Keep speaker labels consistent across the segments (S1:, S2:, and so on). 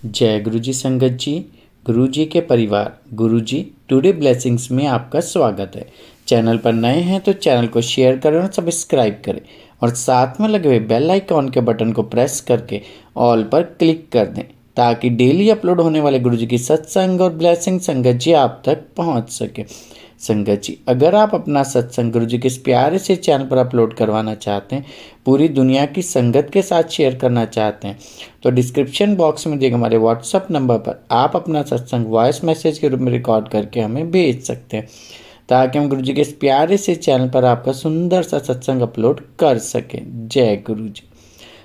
S1: जय गुरु जी संगत जी, गुरु जी के परिवार, गुरु जी टुडे ब्लेसिंग्स में आपका स्वागत है। चैनल पर नए हैं तो चैनल को शेयर करें और सब्सक्राइब करें और साथ में लगे हुए बेल आइकॉन के बटन को प्रेस करके ऑल पर क्लिक कर दें ताकि डेली अपलोड होने वाले गुरु जी की सत्संग और ब्लेसिंग संगत जी आप तक पहुंच सके। संगत जी, अगर आप अपना सत्संग गुरु जी के इस प्यारे से चैनल पर अपलोड करवाना चाहते हैं, पूरी दुनिया की संगत के साथ शेयर करना चाहते हैं, तो डिस्क्रिप्शन बॉक्स में दिए हमारे व्हाट्सअप नंबर पर आप अपना सत्संग वॉइस मैसेज के रूप में रिकॉर्ड करके हमें भेज सकते हैं ताकि हम गुरु जी के इस प्यारे से चैनल पर आपका सुंदर सा सत्संग अपलोड कर सकें। जय गुरु जी।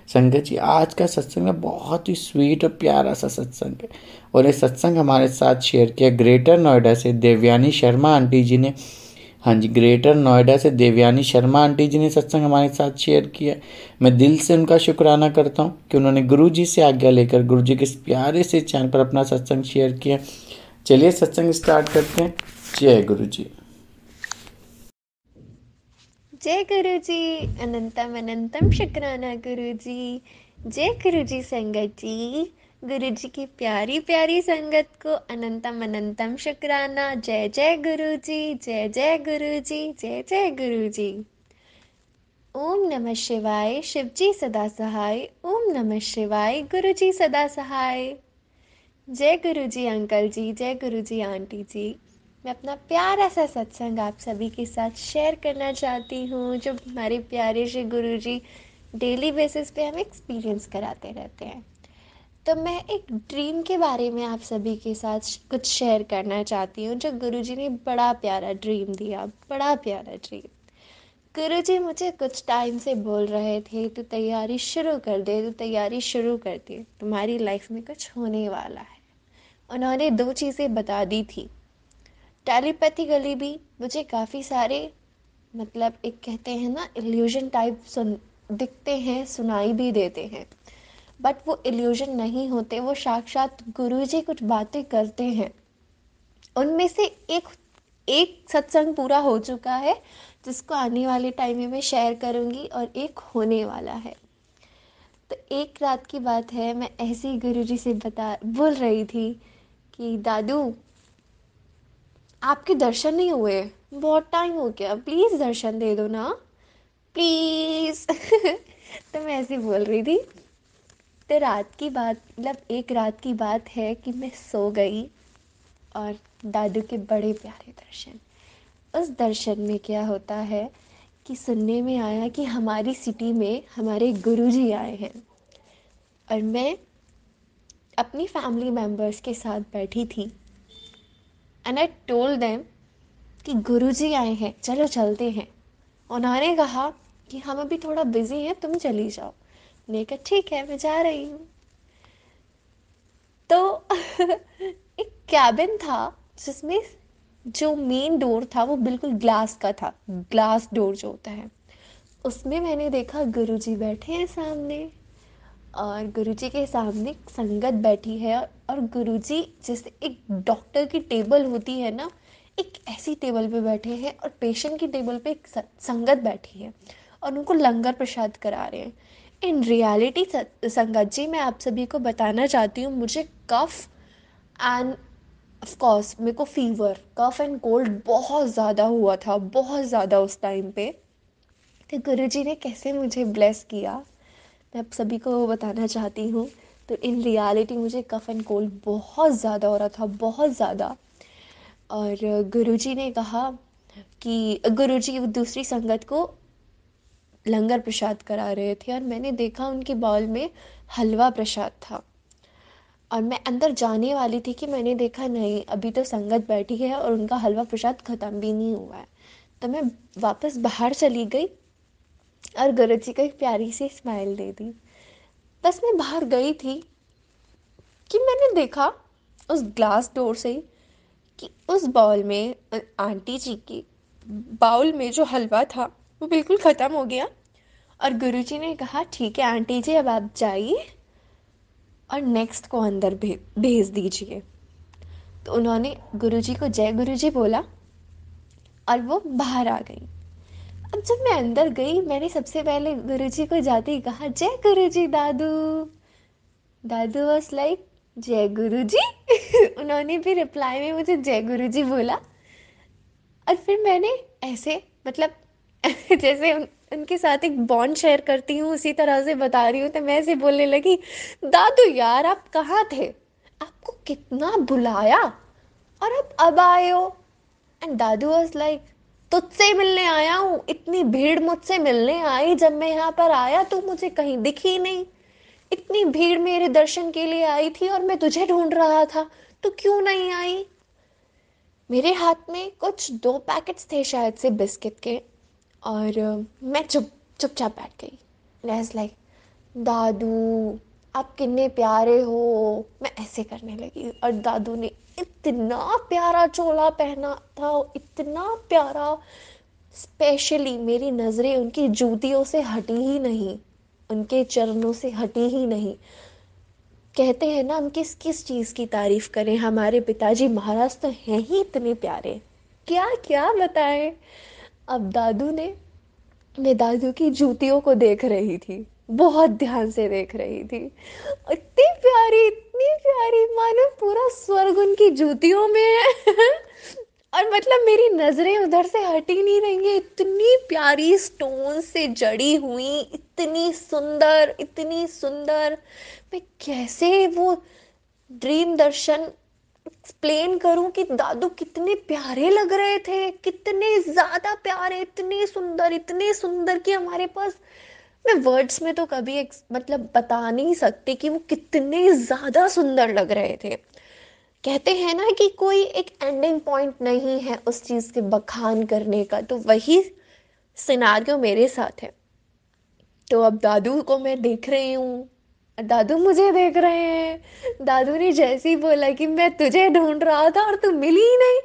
S1: संगत जी, आज का सत्संग बहुत ही स्वीट और प्यारा सा सत्संग है और ये सत्संग हमारे साथ शेयर किया ग्रेटर नोएडा से देवयानी शर्मा आंटी जी ने। हाँ जी, ग्रेटर नोएडा से देवयानी शर्मा आंटी जी ने सत्संग हमारे साथ शेयर किया। मैं दिल से उनका शुक्राना करता हूँ कि उन्होंने गुरु जी से आज्ञा लेकर गुरु जी के इस प्यारे से चैनल पर अपना सत्संग शेयर किया। चलिए सत्संग स्टार्ट करते हैं। जय गुरु जी।
S2: जय गुरु जी, अनंतम अनंतम शुक्राना गुरु जी। जय गुरु जी संगत जी, गुरु जी की प्यारी प्यारी संगत को अनंतम अनंतम शुक्राना। जय जय गुरु जी, जय जय गुरु जी, जय जय गुरु जी। ओम नमः शिवाय, शिव जी सदा सहाय। ओम नमः शिवाय, गुरु जी सदा सहाय। जय गुरु जी अंकल जी, जय गुरु जी आंटी जी। मैं अपना प्यारा सा सत्संग आप सभी के साथ शेयर करना चाहती हूँ, जो हमारे प्यारे श्री गुरु जी डेली बेसिस पे हमें एक्सपीरियंस कराते रहते हैं। तो मैं एक ड्रीम के बारे में आप सभी के साथ कुछ शेयर करना चाहती हूँ, जो गुरु जी ने बड़ा प्यारा ड्रीम दिया, बड़ा प्यारा ड्रीम। गुरु जी मुझे कुछ टाइम से बोल रहे थे, तू तैयारी शुरू कर दे, तू तैयारी शुरू कर दे, तुम्हारी लाइफ में कुछ होने वाला है। उन्होंने दो चीज़ें बता दी थी। टेलीपैथिकली भी मुझे काफ़ी सारे, मतलब एक कहते हैं ना इल्यूजन टाइप सुन दिखते हैं, सुनाई भी देते हैं, बट वो इल्यूजन नहीं होते, वो साक्षात गुरुजी कुछ बातें करते हैं। उनमें से एक एक सत्संग पूरा हो चुका है, जिसको आने वाले टाइम में मैं शेयर करूँगी, और एक होने वाला है। तो एक रात की बात है, मैं ऐसे ही गुरुजी से बोल रही थी कि दादू, आपके दर्शन नहीं हुए, बहुत टाइम हो गया, प्लीज़ दर्शन दे दो ना, प्लीज़। तो मैं ऐसे बोल रही थी। तो रात की बात, मतलब एक रात की बात है कि मैं सो गई और दादू के बड़े प्यारे दर्शन। उस दर्शन में क्या होता है कि सुनने में आया कि हमारी सिटी में हमारे गुरुजी आए हैं, और मैं अपनी फैमिली मेम्बर्स के साथ बैठी थी। एंड आई टोल्ड देम कि गुरुजी आए हैं, चलो चलते हैं। उन्होंने कहा कि हम अभी थोड़ा बिजी हैं, तुम चली जाओ। मैंने कहा ठीक है, मैं जा रही हूँ। तो एक कैबिन था, जिसमें जो मेन डोर था वो बिल्कुल ग्लास का था, ग्लास डोर जो होता है। उसमें मैंने देखा गुरुजी बैठे हैं सामने, और गुरुजी के सामने संगत बैठी है, और गुरुजी जैसे एक डॉक्टर की टेबल होती है ना, एक ऐसी टेबल पे बैठे हैं, और पेशेंट की टेबल पे एक संगत बैठी है और उनको लंगर प्रसाद करा रहे हैं। इन रियलिटी संगत जी, मैं आप सभी को बताना चाहती हूँ, मुझे कफ एंड ऑफ कोर्स मेरे को फीवर, कफ एंड कोल्ड बहुत ज़्यादा हुआ था, बहुत ज़्यादा उस टाइम पे। तो गुरुजी ने कैसे मुझे ब्लेस किया, मैं आप सभी को बताना चाहती हूँ। तो इन रियलिटी मुझे कफ एंड कोल्ड बहुत ज़्यादा हो रहा था, बहुत ज़्यादा। और गुरुजी ने कहा कि गुरुजी दूसरी संगत को लंगर प्रसाद करा रहे थे, और मैंने देखा उनके बाउल में हलवा प्रसाद था। और मैं अंदर जाने वाली थी कि मैंने देखा नहीं, अभी तो संगत बैठी है और उनका हलवा प्रसाद ख़त्म भी नहीं हुआ है। तो मैं वापस बाहर चली गई और गुरुजी को एक प्यारी सी स्माइल दे दी। बस मैं बाहर गई थी कि मैंने देखा उस ग्लास डोर से कि उस बाउल में, आंटी जी की बाउल में जो हलवा था वो बिल्कुल ख़त्म हो गया। और गुरुजी ने कहा ठीक है आंटी जी, अब आप जाइए और नेक्स्ट को अंदर भेज दीजिए। तो उन्होंने गुरुजी को जय गुरुजी बोला और वो बाहर आ गई। अब जब मैं अंदर गई, मैंने सबसे पहले गुरुजी को जाते ही कहा जय गुरुजी दादू। दादू वाज लाइक जय गुरु जी। उन्होंने भी रिप्लाई में मुझे जय गुरु जी बोला। और फिर मैंने ऐसे मतलब जैसे उनके साथ एक बॉन्ड शेयर करती हूँ उसी तरह से बता रही हूँ, तो मैं ऐसे बोलने लगी, दादू यार आप कहाँ थे, आपको कितना बुलाया और आप अब आए हो। एंड दादू वाज लाइक, तुझसे ही मिलने आया हूँ, इतनी भीड़ मुझसे मिलने आई, जब मैं यहाँ पर आया तो मुझे कहीं दिखी नहीं, इतनी भीड़ मेरे दर्शन के लिए आई थी और मैं तुझे ढूंढ रहा था, तो क्यों नहीं आई। मेरे हाथ में कुछ 2 पैकेट्स थे शायद से बिस्किट के, और मैं चुपचाप बैठ गई। लाइक, दादू आप कितने प्यारे हो, मैं ऐसे करने लगी। और दादू ने इतना प्यारा चोला पहना था, इतना प्यारा, स्पेशली मेरी नज़रें उनकी जूतियों से हटी ही नहीं, उनके चरणों से हटी ही नहीं। कहते हैं ना, हम किस किस चीज़ की तारीफ करें, हमारे पिताजी महाराज तो हैं ही इतने प्यारे, क्या क्या बताएं। अब दादू ने, मैं दादू की जूतियों को देख रही थी, बहुत ध्यान से देख रही थी, इतनी प्यारी मानो पूरा स्वर्ग उनकी जूतियों में है। और मतलब मेरी नजरें उधर से हट ही नहीं रही है, इतनी प्यारी स्टोन से जड़ी हुई, इतनी सुंदर, इतनी सुंदर। मैं कैसे वो ड्रीम दर्शन एक्सप्लेन करूं कि दादू कितने प्यारे लग रहे थे, कितने ज्यादा प्यारे, इतने सुंदर कि हमारे पास, मैं वर्ड्स में तो कभी मतलब बता नहीं सकती कि वो कितने ज्यादा सुंदर लग रहे थे। कहते हैं ना कि कोई एक एंडिंग पॉइंट नहीं है उस चीज के बखान करने का, तो वही सिनारियो मेरे साथ है। तो अब दादू को मैं देख रही हूँ, दादू मुझे देख रहे हैं। दादू ने जैसे ही बोला कि मैं तुझे ढूंढ रहा था और तू मिली ही नहीं,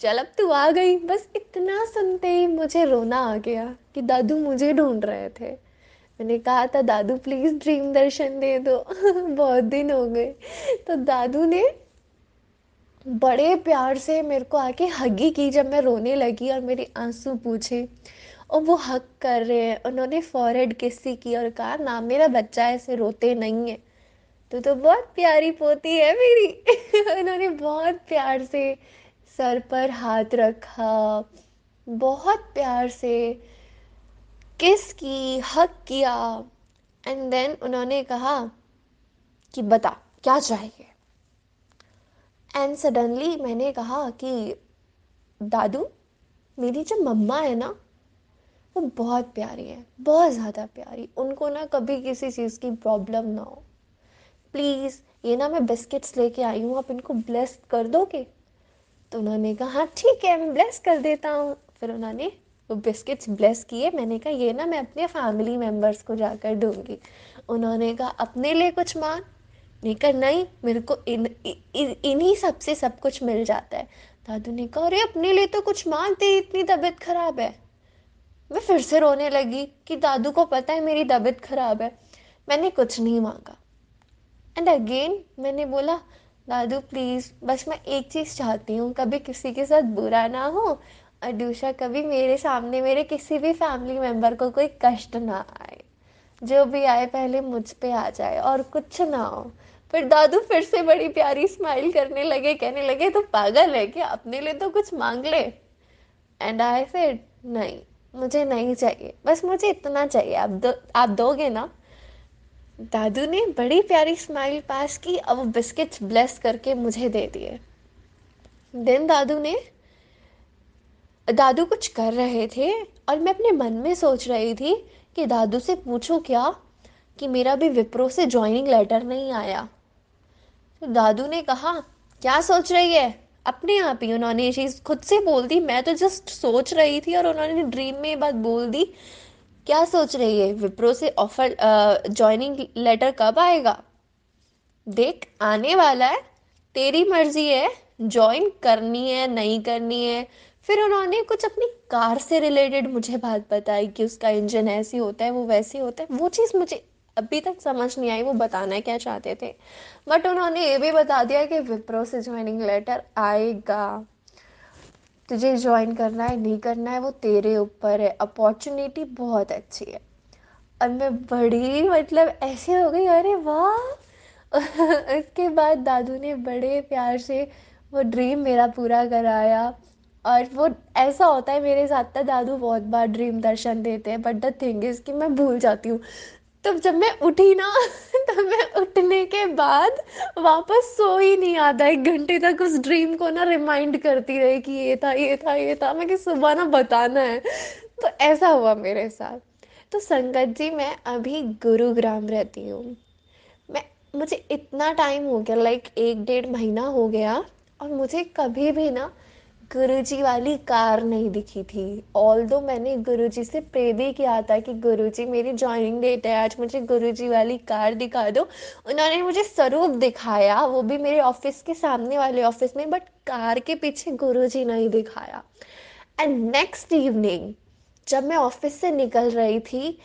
S2: चल अब तू आ गई, बस इतना सुनते ही मुझे रोना आ गया कि दादू मुझे ढूंढ रहे थे। मैंने कहा था दादू प्लीज ड्रीम दर्शन दे दो। बहुत दिन हो गए। तो दादू ने बड़े प्यार से मेरे को आके हगी की जब मैं रोने लगी और मेरे आंसू पूछे, और वो हक कर रहे हैं, उन्होंने फॉरहेड किसी की और कहा ना मेरा बच्चा ऐसे रोते नहीं है, तो बहुत प्यारी पोती है मेरी। उन्होंने बहुत प्यार से सर पर हाथ रखा, बहुत प्यार से किस की, हक किया। एंड देन उन्होंने कहा कि बता क्या चाहिए। एंड सडनली मैंने कहा कि दादू मेरी जो मम्मा है ना, वो बहुत प्यारी है, बहुत ज़्यादा प्यारी, उनको ना कभी किसी चीज़ की प्रॉब्लम ना हो, प्लीज़ ये ना मैं बिस्किट्स लेके आई हूँ, आप इनको ब्लेस कर दोगे। तो उन्होंने कहा हाँ ठीक है मैं ब्लेस कर देता हूँ। फिर उन्होंने वो बिस्किट्स ब्लेस किए। मैंने कहा ये ना मैं अपने फैमिली मेम्बर्स को जाकर दूंगी। उन्होंने कहा अपने लिए कुछ मांग। नहीं कहा नहीं, मेरे को इन्हीं सब से सब कुछ मिल जाता है। दादू ने कहा अरे अपने लिए तो कुछ मांग, तेरी इतनी तबीयत खराब है। मैं फिर से रोने लगी कि दादू को पता है मेरी तबीयत खराब है। मैंने कुछ नहीं मांगा। एंड अगेन मैंने बोला दादू प्लीज़ बस मैं एक चीज़ चाहती हूँ, कभी किसी के साथ बुरा ना हो, और दूसरा कभी मेरे सामने मेरे किसी भी फैमिली मेम्बर को कोई कष्ट ना आए, जो भी आए पहले मुझ पे आ जाए और कुछ ना हो। फिर दादू फिर से बड़ी प्यारी स्माइल करने लगे, कहने लगे तो पागल है क्या, अपने लिए तो कुछ मांग ले। एंड आई सेड नहीं, मुझे नहीं चाहिए, बस मुझे इतना चाहिए, आप दोगे ना। दादू ने बड़ी प्यारी स्माइल पास की, अब वो बिस्किट्स ब्लेस करके मुझे दे दिए। देन दादू कुछ कर रहे थे और मैं अपने मन में सोच रही थी कि दादू से पूछूं क्या कि मेरा भी विप्रो से ज्वाइनिंग लेटर नहीं आया। तो दादू ने कहा क्या सोच रही है, अपने आप ही उन्होंने ये चीज़ खुद से बोल दी, मैं तो जस्ट सोच रही थी और उन्होंने ड्रीम में ये बात बोल दी। क्या सोच रही है, विप्रो से ऑफर ज्वाइनिंग लेटर कब आएगा, देख आने वाला है, तेरी मर्जी है ज्वाइन करनी है नहीं करनी है। फिर उन्होंने कुछ अपनी कार से रिलेटेड मुझे बात बताई कि उसका इंजन ऐसे होता है वो वैसे होता है, वो चीज़ मुझे अभी तक समझ नहीं आई वो बताना क्या चाहते थे। बट उन्होंने ये भी बता दिया कि विप्रो से ज्वाइनिंग लेटर आएगा, तुझे ज्वाइन करना है नहीं करना है वो तेरे ऊपर है, अपॉर्चुनिटी बहुत अच्छी है। और मैं बड़ी मतलब ऐसे हो गई, अरे वाह। उसके बाद दादू ने बड़े प्यार से वो ड्रीम मेरा पूरा कराया। और वो ऐसा होता है मेरे साथ था, दादू बहुत बार ड्रीम दर्शन देते हैं, बट द थिंग इज कि मैं भूल जाती हूँ। तो जब मैं उठी ना तब मैं उठने के बाद वापस सो ही नहीं, आधा एक घंटे तक उस ड्रीम को ना रिमाइंड करती रही कि ये था ये था ये था, मैं कि सुबह ना बताना है। तो ऐसा हुआ मेरे साथ। तो संगत जी, मैं अभी गुरुग्राम रहती हूँ। मैं मुझे इतना टाइम हो गया, लाइक 1 डेढ़ महीना हो गया, और मुझे कभी भी ना गुरुजी वाली कार नहीं दिखी थी। ऑल्दो मैंने गुरुजी से प्रे भी किया था कि गुरुजी मेरी ज्वाइनिंग डेट है आज, मुझे गुरुजी वाली कार दिखा दो। उन्होंने मुझे स्वरूप दिखाया, वो भी मेरे ऑफिस के सामने वाले ऑफिस में, बट कार के पीछे गुरुजी नहीं दिखाया। एंड नेक्स्ट इवनिंग जब मैं ऑफिस से निकल रही थी,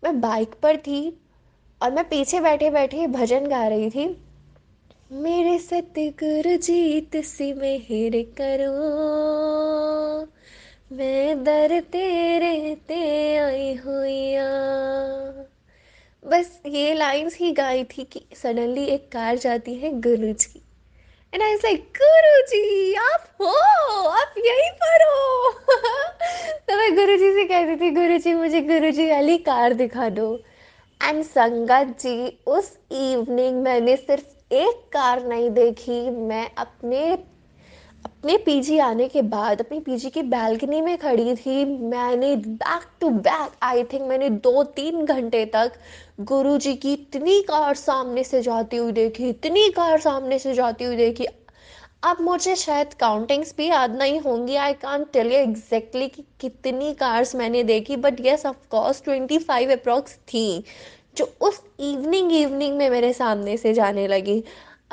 S2: मैं बाइक पर थी और मैं पीछे बैठे बैठे भजन गा रही थी। मेरे सतगुरु जीत सी मेहर करो, मैं दर तेरे ते आई हुईया। बस ये लाइंस ही गाई थी कि सडनली एक कार जाती है गुरु जी। एंड आई लाइक, गुरु जी आप हो, आप यहीं पर हो। तो मैं गुरु जी से कहती थी, गुरु जी मुझे गुरु जी वाली कार दिखा दो। एंड संगत जी, उस इवनिंग मैंने सिर्फ एक कार नहीं देखी, मैं अपने अपने पीजी आने के बाद अपनी पीजी की बैल्कनी में खड़ी थी। मैंने back to back I think मैंने 2-3 घंटे तक गुरुजी की इतनी कार सामने से जाती हुई देखी, इतनी कार सामने से जाती हुई देखी। अब मुझे शायद काउंटिंग्स भी याद नहीं होंगी, I can't tell you exactly कि कितनी कार्स मैंने देखी, but yes of course 25 approx थी जो उस इवनिंग इवनिंग में मेरे सामने से जाने लगी।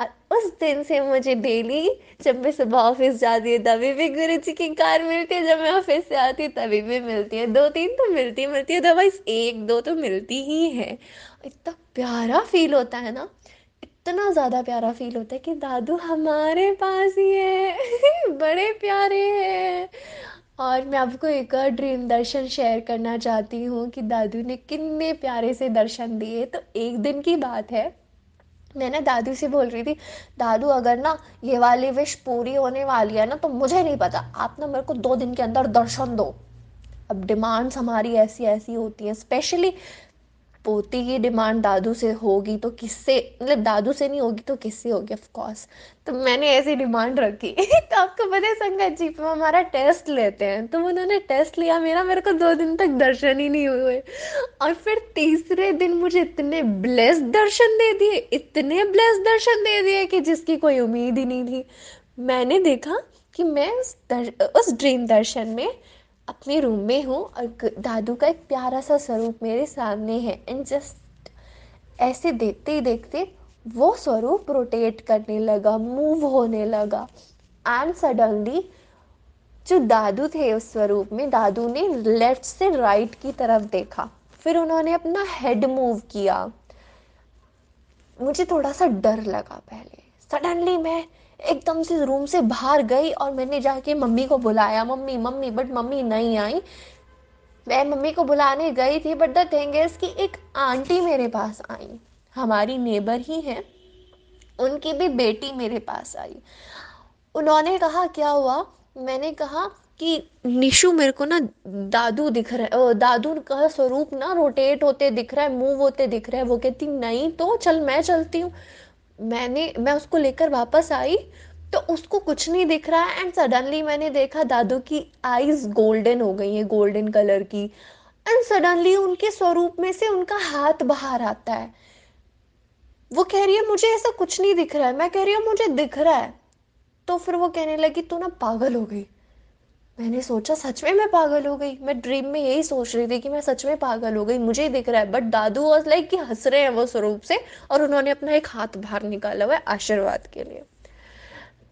S2: और उस दिन से मुझे डेली जब मैं सुबह ऑफिस जाती हूँ तभी भी गुरु जी की कार मिलती है, जब मैं ऑफिस से आती हूँ तभी भी मिलती है, 2-3 तो मिलती है, अदरवाइज 1-2 तो मिलती ही है। इतना प्यारा फील होता है ना, इतना ज़्यादा प्यारा फील होता है कि दादू हमारे पास ही है। बड़े प्यारे हैं। और मैं आपको एक और ड्रीम दर्शन शेयर करना चाहती हूँ कि दादू ने कितने प्यारे से दर्शन दिए। तो एक दिन की बात है, मैं ना दादू से बोल रही थी, दादू अगर ना ये वाली विश पूरी होने वाली है ना तो मुझे नहीं पता, आप ना मेरे को 2 दिन के अंदर दर्शन दो। अब डिमांड्स हमारी ऐसी ऐसी होती हैं, स्पेशली पोती की डिमांड दादू से होगी तो किससे, मतलब दादू से नहीं होगी तो किससे होगी ऑफ कोर्स। तो मैंने ऐसी डिमांड रखी। तो आपको पता है संगत जी, पे हमारा टेस्ट लेते हैं, तो उन्होंने टेस्ट लिया मेरा, मेरे को 2 दिन तक दर्शन ही नहीं हुए। और फिर तीसरे दिन मुझे इतने ब्लेस्ड दर्शन दे दिए, इतने ब्लेस्ड दर्शन दे दिए कि जिसकी कोई उम्मीद ही नहीं थी। मैंने देखा कि मैं उस ड्रीम दर्शन में अपने रूम में हूँ और दादू का एक प्यारा सा स्वरूप मेरे सामने है। एंड जस्ट ऐसे देखते ही देखते वो स्वरूप रोटेट करने लगा, मूव होने लगा। एंड सडनली जो दादू थे उस स्वरूप में, दादू ने लेफ्ट से राइट की तरफ देखा, फिर उन्होंने अपना हेड मूव किया। मुझे थोड़ा सा डर लगा पहले, सडनली मैं एकदम से रूम से बाहर गई और मैंने जाके मम्मी को बुलाया, मम्मी मम्मी, बट मम्मी नहीं आई। मैं मम्मी को बुलाने गई थी, बट द थिंग इज कि एक आंटी मेरे पास आई, हमारी नेबर ही है, उनकी भी बेटी मेरे पास आई। उन्होंने कहा क्या हुआ, मैंने कहा कि निशु मेरे को ना दादू दिख रहा है, दादू का स्वरूप ना रोटेट होते दिख रहा है, मूव होते दिख रहा है। वो कहती नहीं तो चल मैं चलती हूँ। मैं उसको लेकर वापस आई तो उसको कुछ नहीं दिख रहा है। एंड सडनली मैंने देखा दादू की आईज गोल्डन हो गई है, गोल्डन कलर की। एंड सडनली उनके स्वरूप में से उनका हाथ बाहर आता है। वो कह रही है मुझे ऐसा कुछ नहीं दिख रहा है, मैं कह रही हूँ मुझे दिख रहा है। तो फिर वो कहने लगी तू ना पागल हो गई। मैंने सोचा सच में मैं पागल हो गई, मैं ड्रीम में यही सोच रही थी कि मैं सच में पागल हो गई, मुझे ही दिख रहा है। बट दादू वॉज लाइक कि हंस रहे हैं वो स्वरूप से, और उन्होंने अपना एक हाथ बाहर निकाला हुआ है आशीर्वाद के लिए।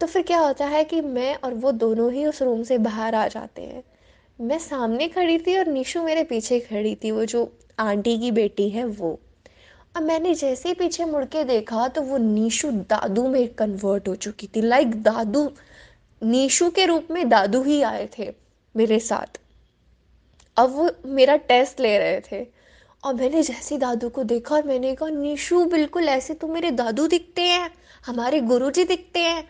S2: तो फिर क्या होता है कि मैं और वो दोनों ही उस रूम से बाहर आ जाते हैं। मैं सामने खड़ी थी और निशु मेरे पीछे खड़ी थी, वो जो आंटी की बेटी है वो। अब मैंने जैसे ही पीछे मुड़ के देखा तो वो नीशु दादू में कन्वर्ट हो चुकी थी, लाइक दादू नीशु के रूप में दादू ही आए थे मेरे साथ। अब वो मेरा टेस्ट ले रहे थे और मैंने जैसे दादू को देखा, मैंने कहा निशु बिल्कुल ऐसे तो मेरे दादू दिखते हैं, हमारे गुरुजी दिखते हैं।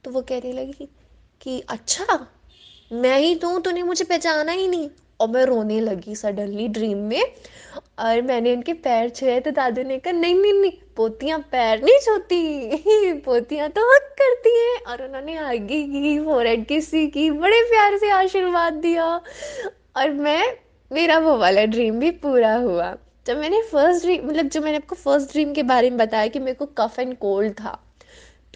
S2: तो वो कहने लगी कि अच्छा, मैं ही तो हूँ, तूने मुझे पहचाना ही नहीं। और मैं रोने लगी सडनली ड्रीम में। और मैंने उनके पैर छुए तो दादू ने कहा नहीं नहीं नहीं, पोतियां पैर नहीं छूती पोतियां तो हक करती हैं। और उन्होंने आगे की फोrehead किसी की बड़े प्यार से आशीर्वाद दिया। और मैं, मेरा वो वाला ड्रीम भी पूरा हुआ। जब मैंने फर्स्ट ड्रीम, मतलब जो मैंने आपको फर्स्ट ड्रीम के बारे में बताया कि मेरे को कफ एंड कोल्ड था,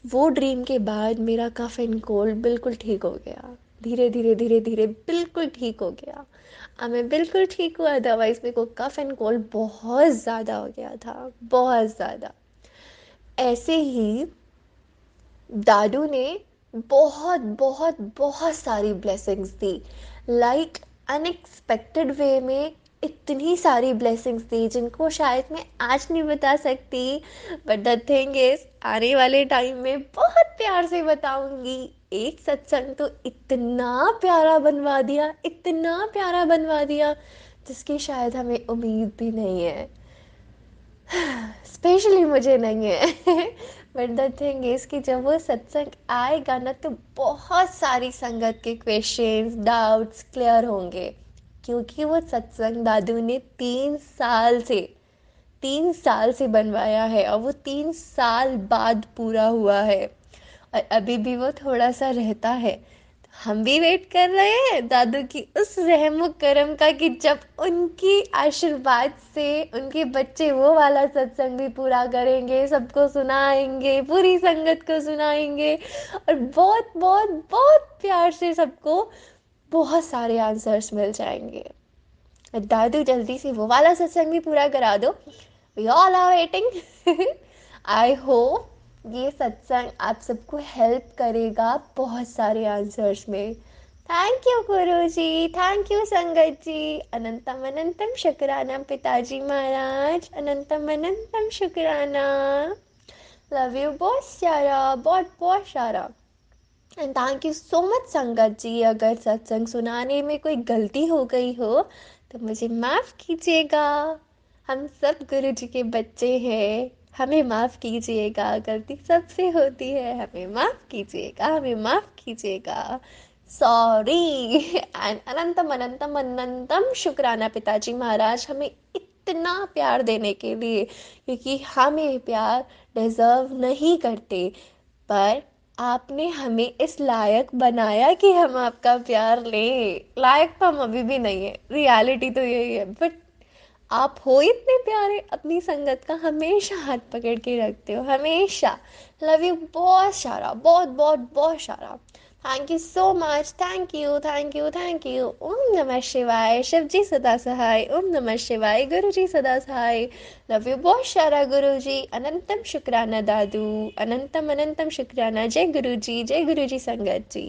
S2: वो ड्रीम के बाद मेरा कफ एंड कोल्ड बिल्कुल ठीक हो गया। धीरे धीरे धीरे धीरे बिल्कुल ठीक हो गया। अब मैं बिल्कुल ठीक हुआ, अदरवाइज मेरे को कफ एंड कोल्ड बहुत ज़्यादा हो गया था, बहुत ज़्यादा। ऐसे ही दादू ने बहुत बहुत बहुत सारी ब्लेसिंग्स दी, लाइक अनएक्सपेक्टेड वे में। इतनी सारी ब्लेसिंग्स दी जिनको शायद मैं आज नहीं बता सकती, बट द थिंग इज आने वाले टाइम में बहुत प्यार से बताऊंगी। एक सत्संग तो इतना प्यारा बनवा दिया, इतना प्यारा बनवा दिया, जिसकी शायद हमें उम्मीद भी नहीं है, स्पेशली मुझे नहीं है बट द थिंग इज कि जब वो सत्संग आएगा ना, तो बहुत सारी संगत के क्वेश्चंस डाउट्स क्लियर होंगे। क्योंकि वो सत्संग दादू ने 3 साल से बनवाया है, और वो 3 साल बाद पूरा हुआ है। और अभी भी वो थोड़ा सा रहता है। हम भी वेट कर रहे हैं दादू की उस रहम करम का, कि जब उनकी आशीर्वाद से उनके बच्चे वो वाला सत्संग भी पूरा करेंगे, सबको सुनाएंगे, पूरी संगत को सुनाएंगे, और बहुत बहुत बहुत प्यार से सबको बहुत सारे आंसर्स मिल जाएंगे। दादू जल्दी से वो वाला सत्संग भी पूरा करा दो। We all are waiting. I hope ये सत्संग आप सबको हेल्प करेगा बहुत सारे आंसर्स में। Thank you Guru ji, thank you संगत जी। अनंतम अनंतम शुक्राना पिताजी महाराज, अनंतम अनंतम शुक्राना। लव यू बहुत सारा, बहुत बहुत सारा। And thank you so much संगत जी। अगर सत्संग सुनाने में कोई गलती हो गई हो तो मुझे माफ़ कीजिएगा। हम सब गुरु जी के बच्चे हैं, हमें माफ़ कीजिएगा। गलती सबसे होती है, हमें माफ़ कीजिएगा, हमें माफ़ कीजिएगा। सॉरी। एंड अनंतम अनंतम अनंतम शुक्राना पिताजी महाराज, हमें इतना प्यार देने के लिए, क्योंकि हम ये प्यार डिज़र्व नहीं करते, पर आपने हमें इस लायक बनाया कि हम आपका प्यार लें। लायक तो हम अभी भी नहीं है, रियलिटी तो यही है, बट आप हो इतने प्यारे, अपनी संगत का हमेशा हाथ पकड़ के रखते हो, हमेशा। लव यू बहुत सारा, बहुत बहुत बहुत सारा। Thank you so much, thank you thank you thank you. ओम नमः शिवाय, शिव जी सदा सहाय। ओम नमः शिवाय, गुरु जी सदा सहाय। लव यू बहुत सारा गुरु जी। अनंतम शुक्राना दादू, अनंतम अनंतम शुक्राना। जय गुरु जी, जय गुरु जी संगत जी।